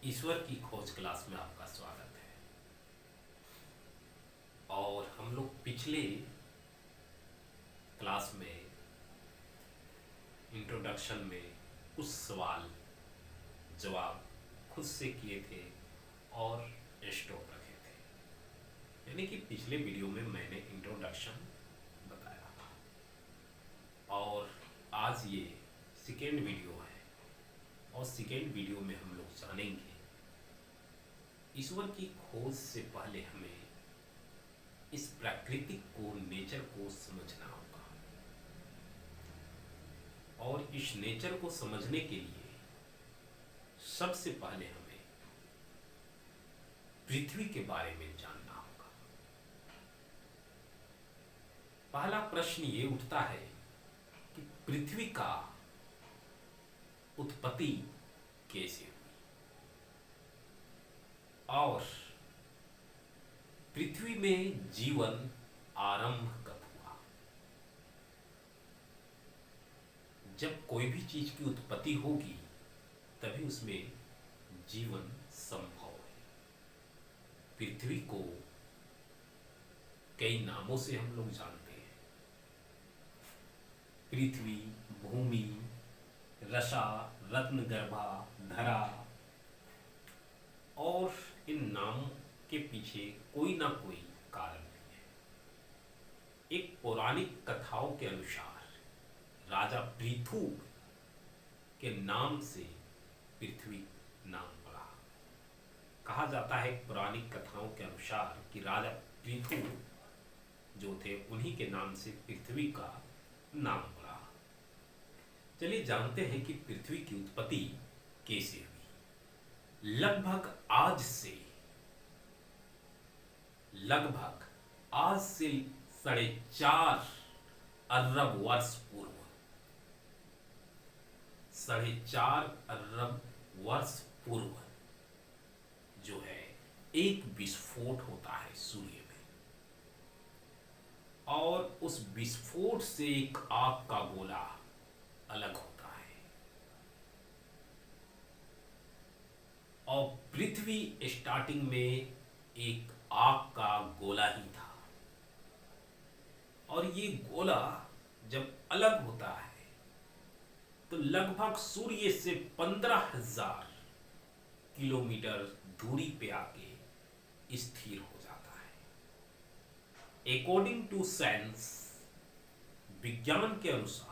ईश्वर की खोज क्लास में आपका स्वागत है। और हम लोग पिछले क्लास में इंट्रोडक्शन में कुछ सवाल जवाब खुद से किए थे और स्टॉप रखे थे। यानी कि पिछले वीडियो में मैंने इंट्रोडक्शन बताया और आज ये सेकेंड वीडियो है और सेकेंड वीडियो में हम लोग जानेंगे ईश्वर की खोज से पहले हमें इस प्राकृतिक को, नेचर को समझना होगा। और इस नेचर को समझने के लिए सबसे पहले हमें पृथ्वी के बारे में जानना होगा। पहला प्रश्न ये उठता है कि पृथ्वी का उत्पत्ति कैसे हुई और पृथ्वी में जीवन आरंभ कब हुआ। जब कोई भी चीज की उत्पत्ति होगी तभी उसमें जीवन संभव है। पृथ्वी को कई नामों से हम लोग जानते हैं। पृथ्वी, भूमि, रसा, रत्नगर्भा, धरा। और इन नामों के पीछे कोई ना कोई कारण भी है। एक पौराणिक कथाओं के अनुसार राजा पृथु के नाम से पृथ्वी नाम पड़ा। कहा जाता है पौराणिक कथाओं के अनुसार कि राजा पृथु जो थे उन्हीं के नाम से पृथ्वी का नाम पड़ा। चलिए जानते हैं कि पृथ्वी की उत्पत्ति कैसे हुई। लगभग आज से 4.5 अरब वर्ष पूर्व 4.5 अरब वर्ष पूर्व जो है एक विस्फोट होता है सूर्य में और उस विस्फोट से एक आग का गोला अलग होता है और पृथ्वी स्टार्टिंग में एक आग का गोला ही था। और ये गोला जब अलग होता है तो लगभग सूर्य से 15,000 किलोमीटर दूरी पे आके स्थिर हो जाता है। अकॉर्डिंग टू साइंस, विज्ञान के अनुसार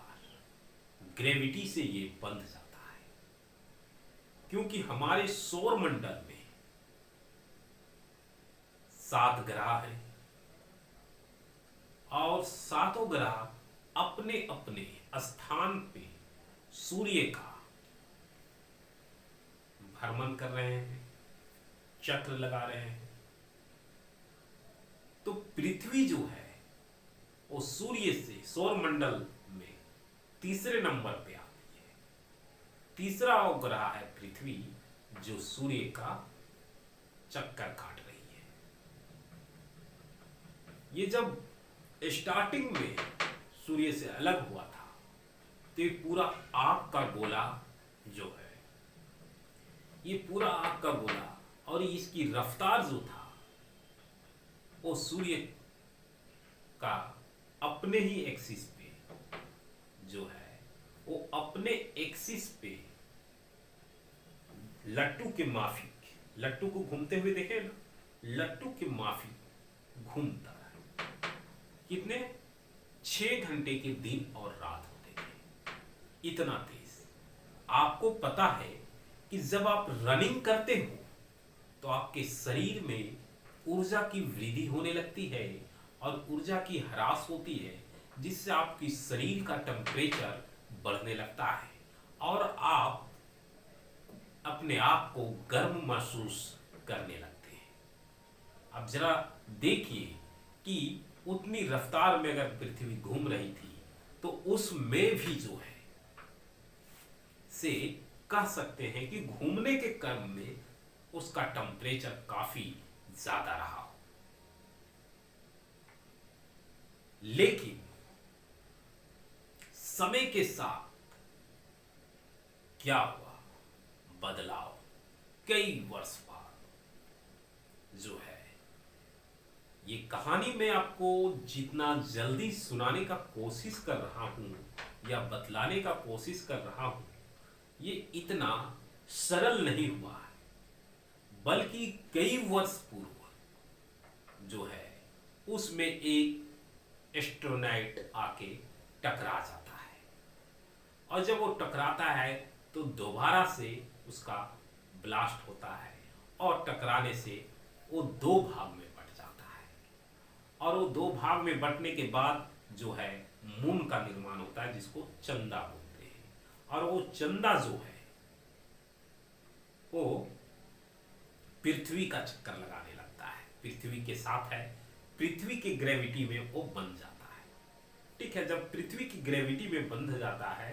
ग्रेविटी से ये बंध जाता है क्योंकि हमारे सौर मंडल में 7 ग्रह हैं और सातों ग्रह अपने अपने स्थान पे सूर्य का भ्रमण कर रहे हैं, चक्र लगा रहे हैं। तो पृथ्वी जो है वो सूर्य से सौर मंडल में तीसरे नंबर पे आती है। तीसरा ग्रह है पृथ्वी जो सूर्य का चक्कर काट रही है। ये जब स्टार्टिंग में सूर्य से अलग हुआ था तो ये पूरा आग का गोला जो है, ये पूरा आग का गोला और इसकी रफ्तार जो था वो सूर्य का अपने ही एक्सिस पे जो है वो अपने एक्सिस पे लट्टू के माफिक, लट्टू को घूमते हुए देखे ना, लट्टू के माफिक घूमता है। कितने 6 घंटे के दिन और रात होते थे, इतना तेज। आपको पता है कि जब आप रनिंग करते हो तो आपके शरीर में ऊर्जा की वृद्धि होने लगती है और ऊर्जा की ह्रास होती है जिससे आपकी शरीर का टेम्परेचर बढ़ने लगता है और आप अपने आप को गर्म महसूस करने लगते हैं। अब जरा देखिए कि उतनी रफ्तार में अगर पृथ्वी घूम रही थी तो उसमें भी जो है से कह सकते हैं कि घूमने के क्रम में उसका टेम्परेचर काफी ज्यादा रहा। लेकिन समय के साथ क्या हुआ? बदलाव। कई वर्ष बाद जो है, ये कहानी मैं आपको जितना जल्दी सुनाने का कोशिश कर रहा हूं या बतलाने का कोशिश कर रहा हूं, ये इतना सरल नहीं हुआ है, बल्कि कई वर्ष पूर्व जो है उसमें एक एस्ट्रोनॉट आके टकरा जाता है, और जब वो टकराता है तो दोबारा से उसका ब्लास्ट होता है, और टकराने से वो दो भाग में बट जाता है, और वो दो भाग में बटने के बाद जो है मून का निर्माण होता है, जिसको चंदा बोलते हैं। और वो चंदा जो है वो पृथ्वी का चक्कर लगाने लगता है, पृथ्वी के साथ है, पृथ्वी की ग्रेविटी में वो बंध जाता है। ठीक है, जब पृथ्वी की ग्रेविटी में बंध जाता है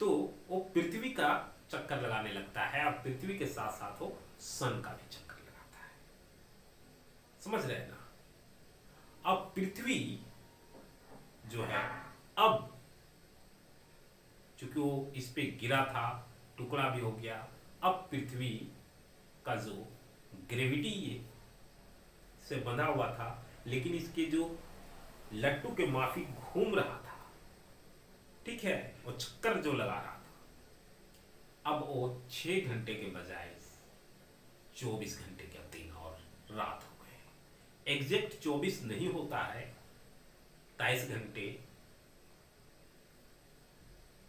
तो वो पृथ्वी का चक्कर लगाने लगता है, और पृथ्वी के साथ साथ वो सन का भी चक्कर लगाता है। समझ रहे हैं ना? अब पृथ्वी जो है, अब चूंकि वो इस पे गिरा था, टुकड़ा भी हो गया, अब पृथ्वी का जो ग्रेविटी से बंधा हुआ था, लेकिन इसके जो लट्टू के माफिक घूम रहा था, ठीक है, वो चक्कर जो लगा रहा था, अब वो 6 घंटे के बजाय 24 घंटे का दिन और रात हो गए। एग्जैक्ट 24 नहीं होता है, 23 घंटे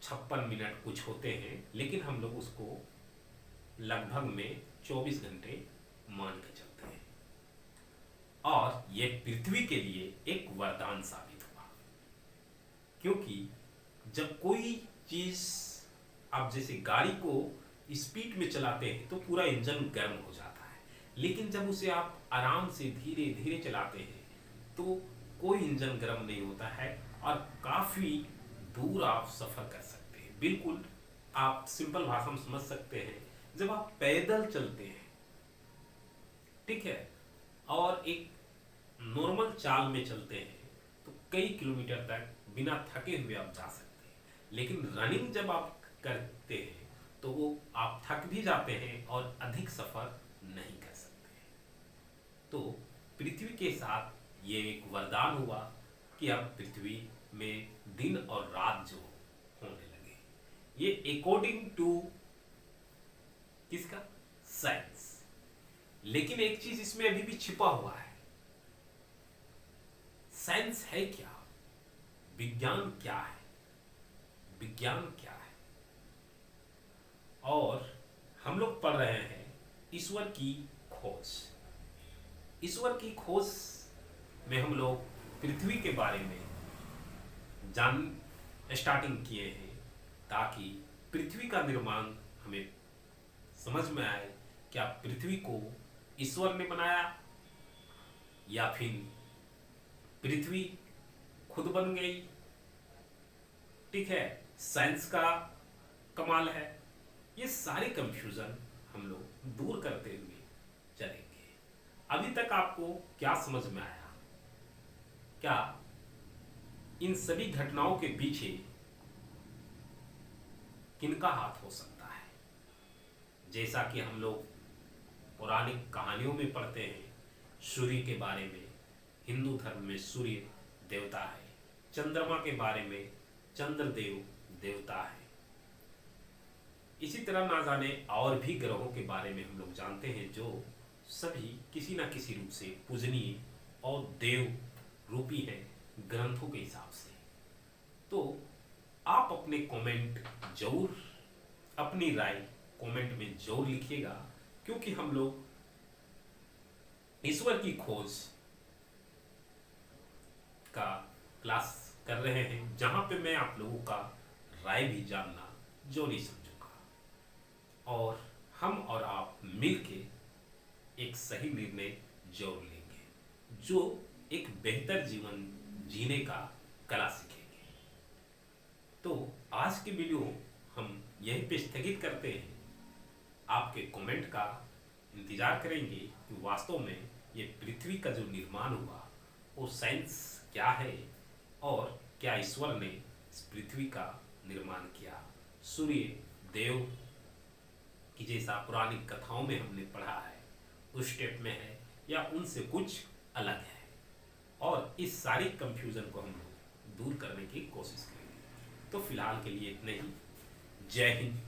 56 मिनट कुछ होते हैं, लेकिन हम लोग उसको लगभग में 24 घंटे मान के चलते हैं। और ये पृथ्वी के लिए एक वरदान साबित हुआ, क्योंकि जब कोई चीज आप जैसे गाड़ी को स्पीड में चलाते हैं तो पूरा इंजन गर्म हो जाता है, लेकिन जब उसे आप आराम से धीरे धीरे चलाते हैं तो कोई इंजन गर्म नहीं होता है, और काफी दूर आप सफर कर सकते हैं। बिल्कुल आप सिंपल भाषा में समझ सकते हैं, जब आप पैदल चलते हैं, ठीक है, और एक नॉर्मल चाल में चलते हैं तो कई किलोमीटर तक बिना थके हुए आप जा सकते हैं, लेकिन रनिंग जब आप करते हैं तो वो आप थक भी जाते हैं और अधिक सफर नहीं कर सकते। तो पृथ्वी के साथ ये एक वरदान हुआ कि अब पृथ्वी में दिन और रात जो होने लगे, ये अकॉर्डिंग टू किसका? साइंस। लेकिन एक चीज इसमें अभी भी छिपा हुआ है। साइंस है क्या? विज्ञान क्या है? विज्ञान क्या है? और हम लोग पढ़ रहे हैं ईश्वर की खोज। ईश्वर की खोज में हम लोग पृथ्वी के बारे में जान स्टार्टिंग किए हैं, ताकि पृथ्वी का निर्माण हमें समझ में आए। क्या पृथ्वी को ईश्वर ने बनाया या फिर पृथ्वी खुद बन गई? ठीक है, साइंस का कमाल है। ये सारे कंफ्यूजन हम लोग दूर करते हुए चलेंगे। अभी तक आपको क्या समझ में आया? क्या इन सभी घटनाओं के पीछे किनका हाथ हो सकता है? जैसा कि हम लोग पौराणिक कहानियों में पढ़ते हैं सूर्य के बारे में, हिंदू धर्म में सूर्य देवता है, चंद्रमा के बारे में चंद्रदेव देवता है। इसी तरह ना जाने और भी ग्रहों के बारे में हम लोग जानते हैं, जो सभी किसी न किसी रूप से पूजनीय और देव रूपी हैं ग्रंथों के हिसाब से। तो आप अपने कमेंट जरूर, अपनी राय कमेंट में जरूर लिखिएगा, क्योंकि हम लोग ईश्वर की खोज का क्लास कर रहे हैं, जहां पे मैं आप लोगों का राय भी जानना जरूरी समझूंगा, और हम और आप मिलके एक सही निर्णय जरूर लेंगे, जो एक बेहतर जीवन जीने का कला सीखेंगे। तो आज की वीडियो हम यहीं पे स्थगित करते हैं। आपके कमेंट का इंतजार करेंगे कि वास्तव में ये पृथ्वी का जो निर्माण हुआ वो साइंस क्या है, और क्या ईश्वर ने इस पृथ्वी का निर्माण किया सूर्य देव कि जैसा पुरानी कथाओं में हमने पढ़ा है उस स्टेप में है या उनसे कुछ अलग है। और इस सारी कंफ्यूजन को हम लोग दूर करने की कोशिश करेंगे। तो फिलहाल के लिए इतने ही। जय हिंद।